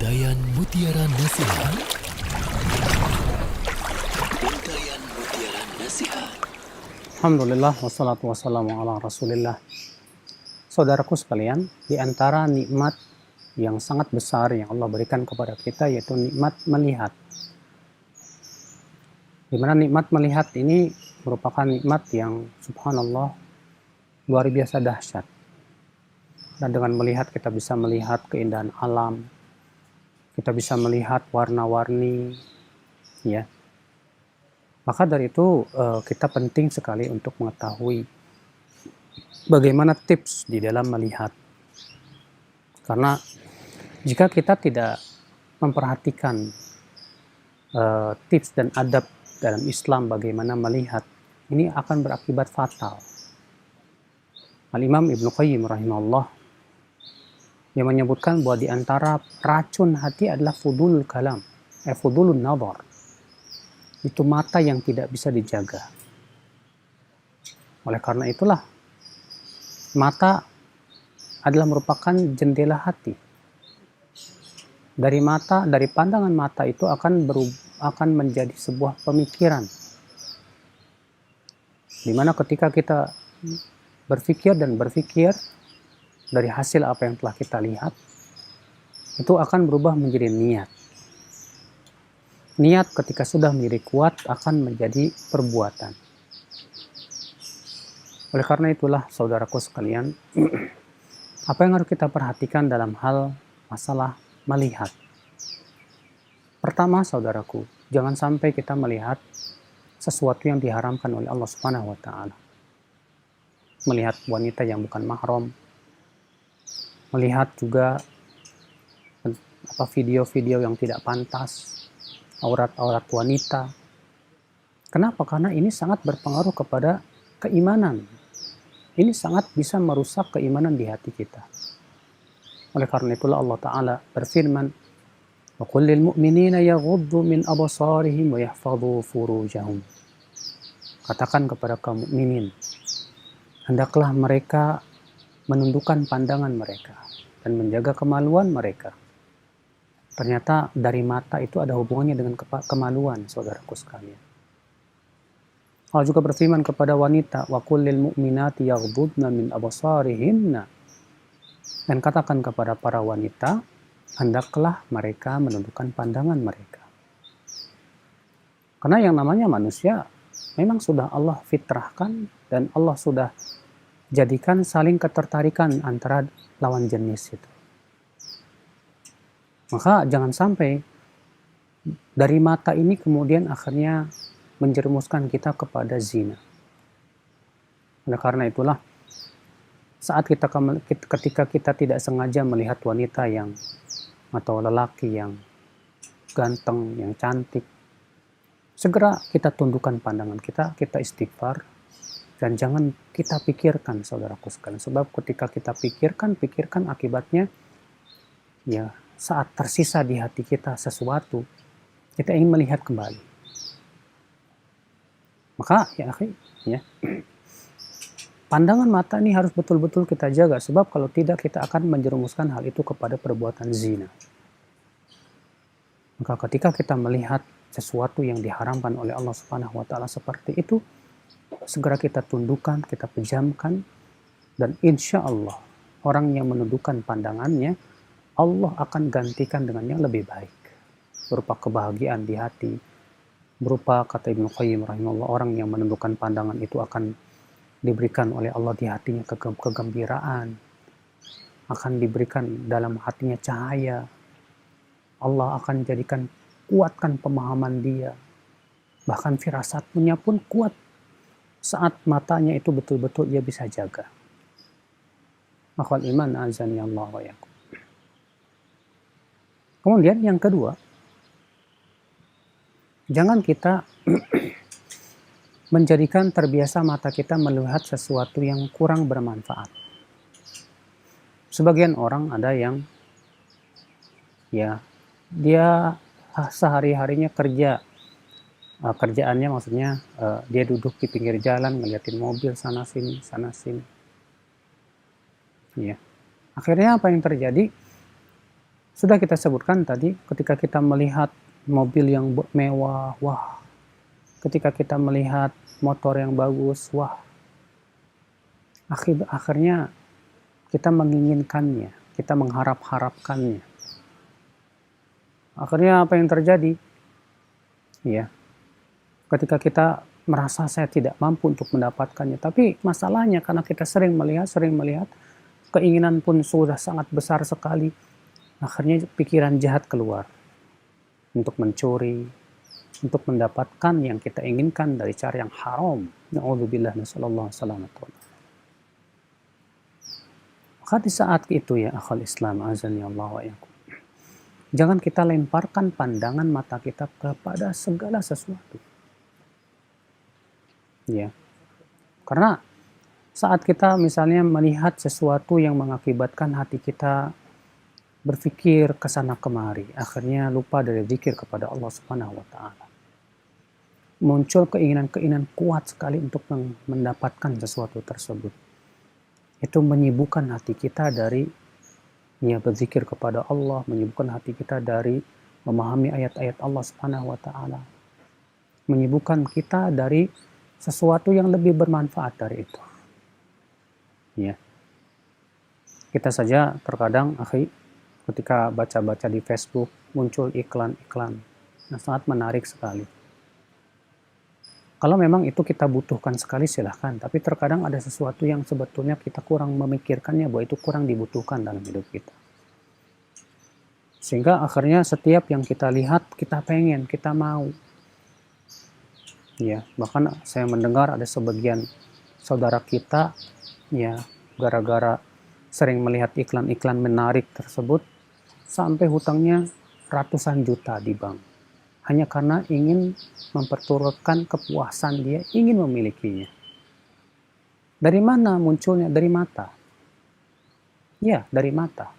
Bentayan Mutiara Nasihat. Bentayan Mutiara Nasihat. Alhamdulillah, wassalatu wassalamu ala rasulillah. Saudaraku sekalian, di antara nikmat yang sangat besar yang Allah berikan kepada kita yaitu nikmat melihat. Di mana nikmat melihat ini merupakan nikmat yang subhanallah luar biasa dahsyat. Dan dengan melihat kita bisa melihat keindahan alam, kita bisa melihat warna-warni, ya. Maka dari itu kita penting sekali untuk mengetahui bagaimana tips di dalam melihat. Karena jika kita tidak memperhatikan tips dan adab dalam Islam bagaimana melihat, ini akan berakibat fatal. Al-Imam Ibnu Qayyim rahimahullah yang menyebutkan bahwa di antara racun hati adalah fudulul kalam, fudulun nazar. Itu mata yang tidak bisa dijaga. Oleh karena itulah mata adalah merupakan jendela hati. Dari mata, dari pandangan mata itu akan menjadi sebuah pemikiran. Dimana ketika kita berpikir dari hasil apa yang telah kita lihat, itu akan berubah menjadi niat. Niat ketika sudah menjadi kuat akan menjadi perbuatan. Oleh karena itulah saudaraku sekalian, apa yang harus kita perhatikan dalam hal masalah melihat. Pertama saudaraku, jangan sampai kita melihat sesuatu yang diharamkan oleh Allah Subhanahu wa taala. Melihat wanita yang bukan mahram, melihat juga video-video yang tidak pantas, aurat-aurat wanita. Kenapa? Karena ini sangat berpengaruh kepada keimanan. Ini sangat bisa merusak keimanan di hati kita. Oleh karena itulah Allah Ta'ala berfirman, wa qul lil mu'minina yaghuddu min absarihim wa yahfadhu furujahum. Katakan kepada kaum mukminin, hendaklah mereka menundukkan pandangan mereka dan menjaga kemaluan mereka. Ternyata dari mata itu ada hubungannya dengan kemaluan, saudaraku sekalian. Allah juga berfirman kepada wanita, wa qul lil mu'minati yaghdudna min absarihinna. Dan katakan kepada para wanita, hendaklah mereka menundukkan pandangan mereka. Karena yang namanya manusia memang sudah Allah fitrahkan dan Allah sudah jadikan saling ketertarikan antara lawan jenis itu. Maka jangan sampai dari mata ini kemudian akhirnya menjerumuskan kita kepada zina. Oleh karena itulah saat ketika kita tidak sengaja melihat wanita yang atau lelaki yang ganteng, yang cantik, segera kita tundukkan pandangan kita istighfar. Dan jangan kita pikirkan saudaraku sekalian. Sebab ketika kita pikirkan akibatnya, ya saat tersisa di hati kita sesuatu, kita ingin melihat kembali. Maka ya, pandangan mata ini harus betul-betul kita jaga. Sebab kalau tidak kita akan menjerumuskan hal itu kepada perbuatan zina. Maka ketika kita melihat sesuatu yang diharamkan oleh Allah Subhanahu wa taala seperti itu, segera kita tundukkan, kita pejamkan, dan insya Allah orang yang menundukkan pandangannya, Allah akan gantikan dengan yang lebih baik, berupa kebahagiaan di hati, berupa kata Ibnu Qayyim rahimahullah, orang yang menundukkan pandangan itu akan diberikan oleh Allah di hatinya kegembiraan, akan diberikan dalam hatinya cahaya, Allah akan jadikan kuatkan pemahaman dia, bahkan firasatnya pun kuat. Saat matanya itu betul-betul ia bisa jaga. Akhwal iman azani Allah wa yakum. Kemudian yang kedua, jangan kita menjadikan terbiasa mata kita melihat sesuatu yang kurang bermanfaat. Sebagian orang ada yang ya dia sehari-harinya kerjaannya maksudnya dia duduk di pinggir jalan ngeliatin mobil sana sini. Ya. Akhirnya apa yang terjadi? Sudah kita sebutkan tadi, ketika kita melihat mobil yang mewah, wah. Ketika kita melihat motor yang bagus, wah. Akhirnya kita menginginkannya, kita mengharap-harapkannya. Akhirnya apa yang terjadi? Ya, ketika kita merasa saya tidak mampu untuk mendapatkannya. Tapi masalahnya karena kita sering melihat, keinginan pun sudah sangat besar sekali. Akhirnya pikiran jahat keluar untuk mencuri, untuk mendapatkan yang kita inginkan dari cara yang haram. Na'udzubillah nasallallahu salamatu. Maka di saat itu ya akhul Islam azani Allah wa yakum. Jangan kita lemparkan pandangan mata kita kepada segala sesuatu. Ya. Karena saat kita misalnya melihat sesuatu yang mengakibatkan hati kita berpikir ke sana kemari, akhirnya lupa dari zikir kepada Allah Subhanahu wa taala. Muncul keinginan-keinginan kuat sekali untuk mendapatkan sesuatu tersebut. Itu menyibukkan hati kita dari berzikir kepada Allah, menyibukkan hati kita dari memahami ayat-ayat Allah Subhanahu wa taala. Menyibukkan kita dari sesuatu yang lebih bermanfaat dari itu. Ya. Kita saja terkadang ketika baca-baca di Facebook muncul iklan-iklan yang sangat menarik sekali. Kalau memang itu kita butuhkan sekali silahkan, tapi terkadang ada sesuatu yang sebetulnya kita kurang memikirkannya bahwa itu kurang dibutuhkan dalam hidup kita. Sehingga akhirnya setiap yang kita lihat kita pengen, kita mau. Ya, bahkan saya mendengar ada sebagian saudara kita ya gara-gara sering melihat iklan-iklan menarik tersebut sampai hutangnya ratusan juta di bank. Hanya karena ingin memperturutkan kepuasan dia, ingin memilikinya. Dari mana munculnya? Dari mata. Ya, dari mata.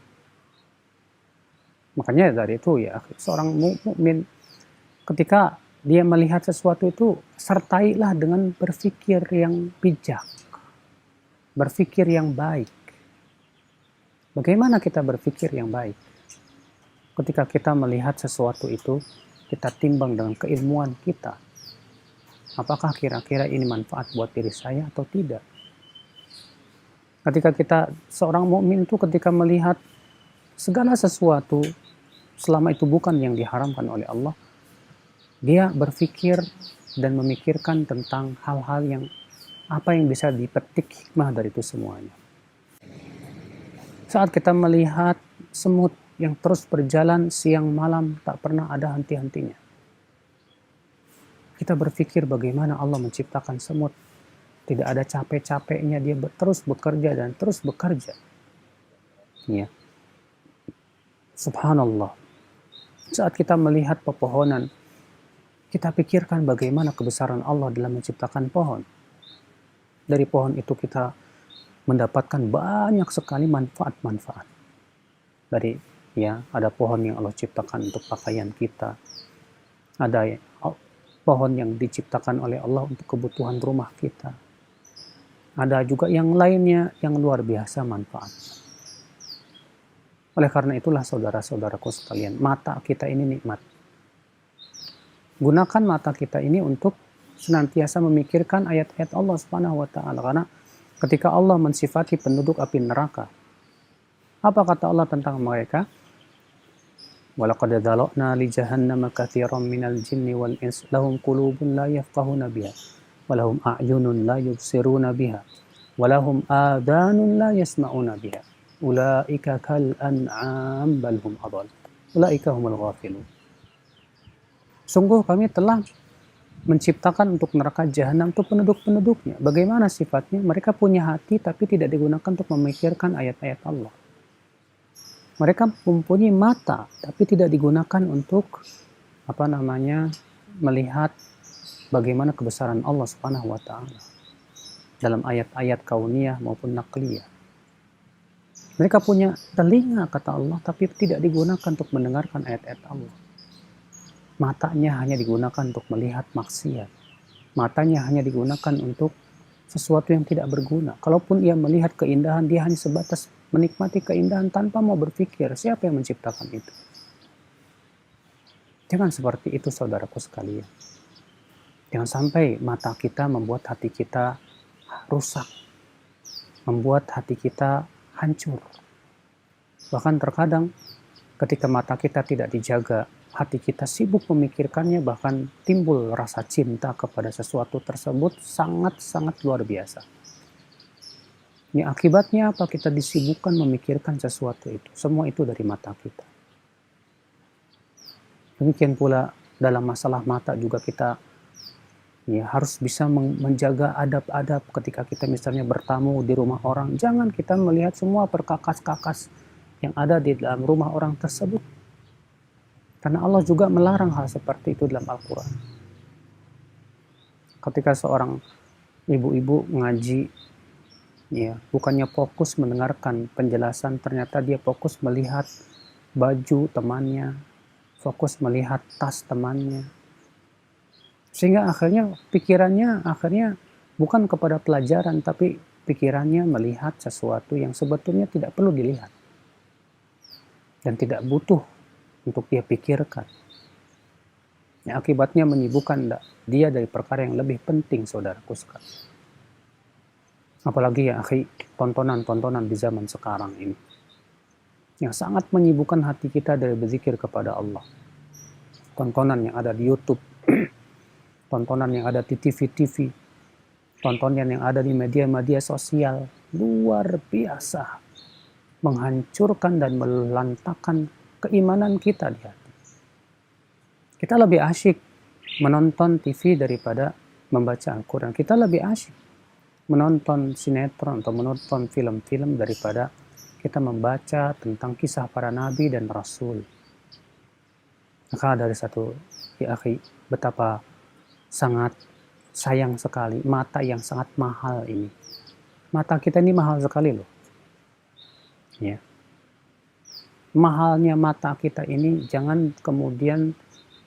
Makanya dari itu ya, seorang mukmin ketika dia melihat sesuatu itu, sertailah dengan berpikir yang bijak. Berpikir yang baik. Bagaimana kita berpikir yang baik? Ketika kita melihat sesuatu itu, kita timbang dengan keilmuan kita. Apakah kira-kira ini manfaat buat diri saya atau tidak? Ketika seorang mukmin itu ketika melihat segala sesuatu selama itu bukan yang diharamkan oleh Allah, dia berpikir dan memikirkan tentang hal-hal yang apa yang bisa dipetik hikmah dari itu semuanya. Saat kita melihat semut yang terus berjalan siang malam tak pernah ada henti-hentinya. Kita berpikir bagaimana Allah menciptakan semut. Tidak ada capek-capeknya, dia terus bekerja dan terus bekerja. Ya. Subhanallah. Saat kita melihat pepohonan, kita pikirkan bagaimana kebesaran Allah dalam menciptakan pohon. Dari pohon itu kita mendapatkan banyak sekali manfaat-manfaat. Ada pohon yang Allah ciptakan untuk pakaian kita. Ada pohon yang diciptakan oleh Allah untuk kebutuhan rumah kita. Ada juga yang lainnya yang luar biasa manfaat. Oleh karena itulah saudara-saudaraku sekalian, mata kita ini nikmat. Gunakan mata kita ini untuk senantiasa memikirkan ayat-ayat Allah Subhanahu wa taala, karena ketika Allah mensifati penduduk api neraka, apa kata Allah tentang mereka? وَلَقَدْ ذَرَأْنَا لِجَهَنَّمَ كَثِيرًا مِنَ الْجِنِّ وَالْإِنسِ لَهُمْ قُلُوبٌ لَا يَفْقَهُونَ بِهَا وَلَهُمْ أَعْيُنٌ لَا يُبْصِرُونَ بِهَا وَلَهُمْ آذَانٌ لَا يَسْمَعُونَ بِهَا أُولَئِكَ كَالْأَنْعَامِ بَلْ هُمْ أَضَلُّ أُولَئِكَ هُمُ الْغَافِلُونَ. Sungguh kami telah menciptakan untuk neraka jahanam itu penduduk-penduduknya. Bagaimana sifatnya? Mereka punya hati tapi tidak digunakan untuk memikirkan ayat-ayat Allah. Mereka mempunyai mata tapi tidak digunakan untuk melihat bagaimana kebesaran Allah Subhanahu wa taala dalam ayat-ayat kauniyah maupun nakliyah. Mereka punya telinga kata Allah tapi tidak digunakan untuk mendengarkan ayat-ayat Allah. Matanya hanya digunakan untuk melihat maksiat. Matanya hanya digunakan untuk sesuatu yang tidak berguna. Kalaupun ia melihat keindahan, dia hanya sebatas menikmati keindahan tanpa mau berpikir siapa yang menciptakan itu. Jangan seperti itu saudaraku sekalian. Jangan sampai mata kita membuat hati kita rusak, membuat hati kita hancur. Bahkan terkadang ketika mata kita tidak dijaga, hati kita sibuk memikirkannya, bahkan timbul rasa cinta kepada sesuatu tersebut sangat-sangat luar biasa. Ini akibatnya apa? Kita disibukkan memikirkan sesuatu itu. Semua itu dari mata kita. Demikian pula dalam masalah mata juga kita harus bisa menjaga adab-adab ketika kita misalnya bertamu di rumah orang. Jangan kita melihat semua perkakas-kakas yang ada di dalam rumah orang tersebut. Karena Allah juga melarang hal seperti itu dalam Al-Quran. Ketika seorang ibu-ibu ngaji, bukannya fokus mendengarkan penjelasan, ternyata dia fokus melihat baju temannya, fokus melihat tas temannya. Sehingga akhirnya pikirannya bukan kepada pelajaran, tapi pikirannya melihat sesuatu yang sebetulnya tidak perlu dilihat. Dan tidak butuh untuk dia pikirkan. Akibatnya menyibukkan dia dari perkara yang lebih penting, saudaraku sekalian. Apalagi tontonan-tontonan di zaman sekarang ini. Yang sangat menyibukkan hati kita dari berzikir kepada Allah. Tontonan yang ada di YouTube, tontonan yang ada di TV-TV, tontonan yang ada di media-media sosial, luar biasa menghancurkan dan melantakkan keimanan kita di hati. Kita lebih asyik menonton TV daripada membaca Al-Quran. Kita lebih asyik menonton sinetron atau menonton film-film daripada kita membaca tentang kisah para nabi dan rasul. Maka dari satu, betapa sangat sayang sekali mata yang sangat mahal ini. Mata kita ini mahal sekali loh. Ya. Mahalnya mata kita ini jangan kemudian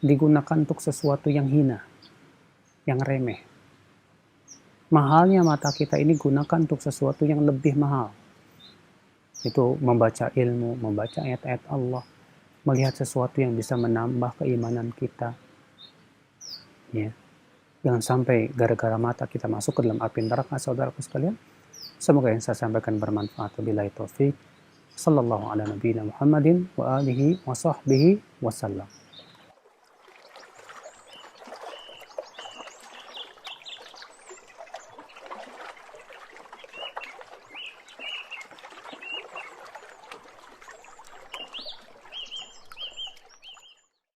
digunakan untuk sesuatu yang hina, yang remeh. Mahalnya mata kita ini gunakan untuk sesuatu yang lebih mahal. Itu membaca ilmu, membaca ayat-ayat Allah, melihat sesuatu yang bisa menambah keimanan kita. Ya. Jangan sampai gara-gara mata kita masuk ke dalam api neraka, saudaraku sekalian. Semoga yang saya sampaikan bermanfaat. Wabillahi taufik. Sallallahu ala nabiyina Muhammadin wa alihi wa sahbihi wasallam.